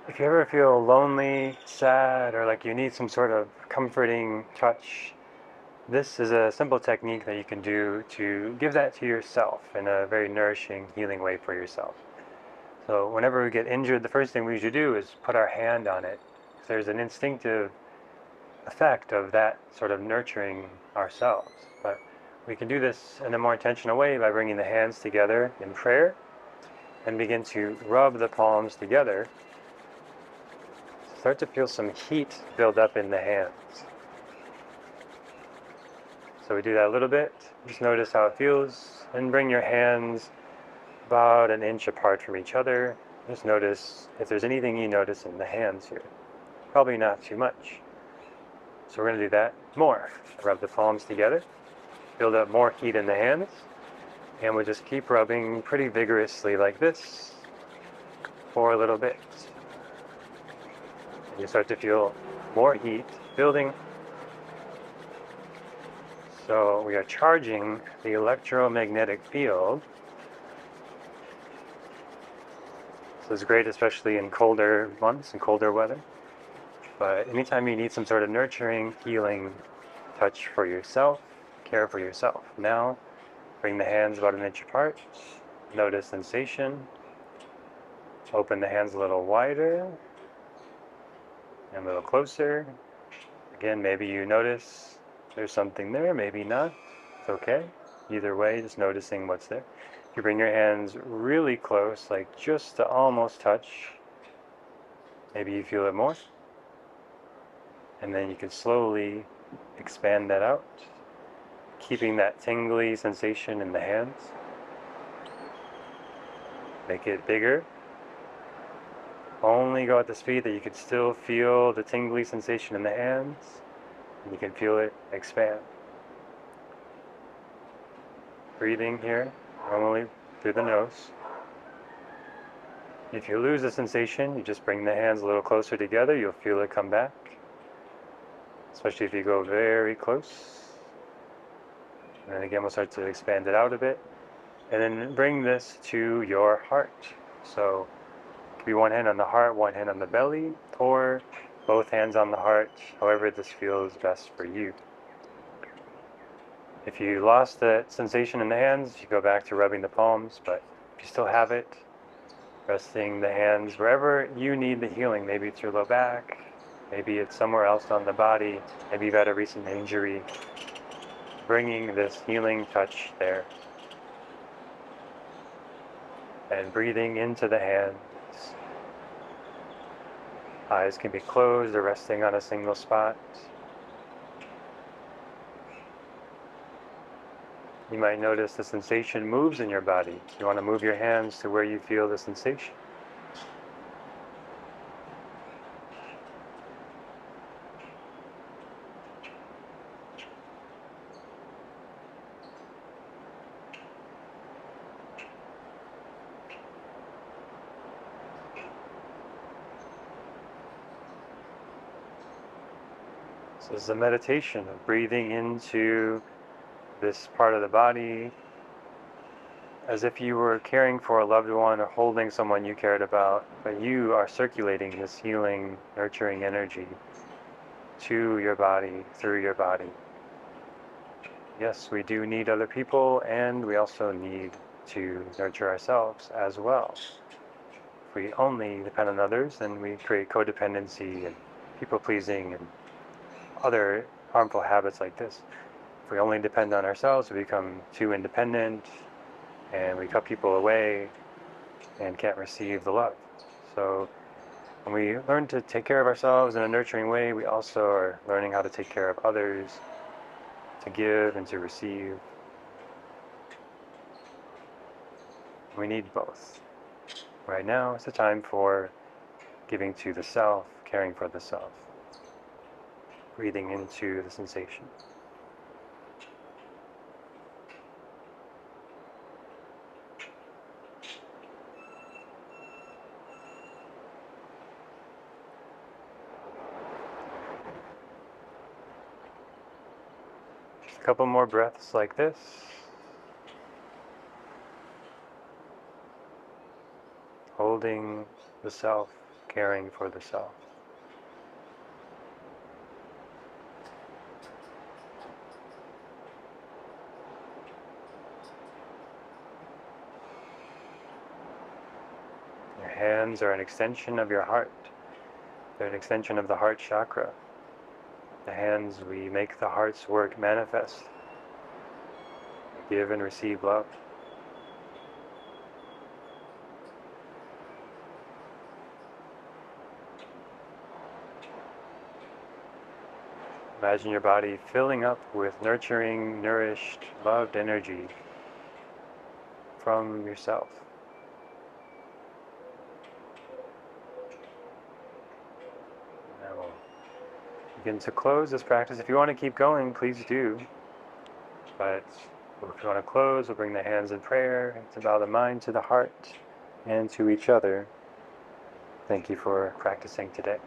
If you ever feel lonely, sad, or like you need some sort of comforting touch, this is a simple technique that you can do to give that to yourself in a very nourishing, healing way for yourself. So whenever we get injured, the first thing we usually do is put our hand on it. There's an instinctive effect of that sort of nurturing ourselves. But we can do this in a more intentional way by bringing the hands together in prayer and begin to rub the palms together. Start to feel some heat build up in the hands. So we do that a little bit. Just notice how it feels, and bring your hands about an inch apart from each other. Just notice if there's anything you notice in the hands here. Probably not too much. So we're going to do that more. Rub the palms together, build up more heat in the hands, and we just keep rubbing pretty vigorously like this for a little bit. And you start to feel more heat building. So we are charging the electromagnetic field. So it's great, especially in colder months and colder weather. But anytime you need some sort of nurturing, healing touch for yourself, care for yourself. Now, bring the hands about an inch apart. Notice sensation. Open the hands a little wider and a little closer. Again, maybe you notice there's something there, maybe not. It's okay. Either way, just noticing what's there. If you bring your hands really close, like just to almost touch, maybe you feel it more. And then you can slowly expand that out, keeping that tingly sensation in the hands. Make it bigger. Only go at the speed that you can still feel the tingly sensation in the hands, and you can feel it expand. Breathing here, normally through the nose. If you lose the sensation, you just bring the hands a little closer together, you'll feel it come back. Especially if you go very close. And then again, we'll start to expand it out a bit. And then bring this to your heart. So it could be one hand on the heart, one hand on the belly, or both hands on the heart, however this feels best for you. If you lost the sensation in the hands, you go back to rubbing the palms, but if you still have it, resting the hands wherever you need the healing. Maybe it's your low back, maybe it's somewhere else on the body, maybe you've had a recent injury. Bringing this healing touch there. And breathing into the hands. Eyes can be closed or resting on a single spot. You might notice the sensation moves in your body. You want to move your hands to where you feel the sensation. So this is a meditation of breathing into this part of the body as if you were caring for a loved one or holding someone you cared about, but you are circulating this healing, nurturing energy to your body, through your body. Yes, we do need other people, and we also need to nurture ourselves as well. If we only depend on others, then we create codependency and people-pleasing and other harmful habits like this. If we only depend on ourselves, we become too independent, and we cut people away and can't receive the love. So when we learn to take care of ourselves in a nurturing way, we also are learning how to take care of others, to give and to receive. We need both. Right now is the time for giving to the self, caring for the self. Breathing into the sensation. Just a couple more breaths like this. Holding the self, caring for the self. Your hands are an extension of your heart. They're an extension of the heart chakra. The hands, we make the heart's work manifest. We give and receive love. Imagine your body filling up with nurturing, nourished, loved energy from yourself. Now we'll begin to close this practice. If you want to keep going, please do. But if you want to close, we'll bring the hands in prayer to bow the mind to the heart and to each other. Thank you for practicing today.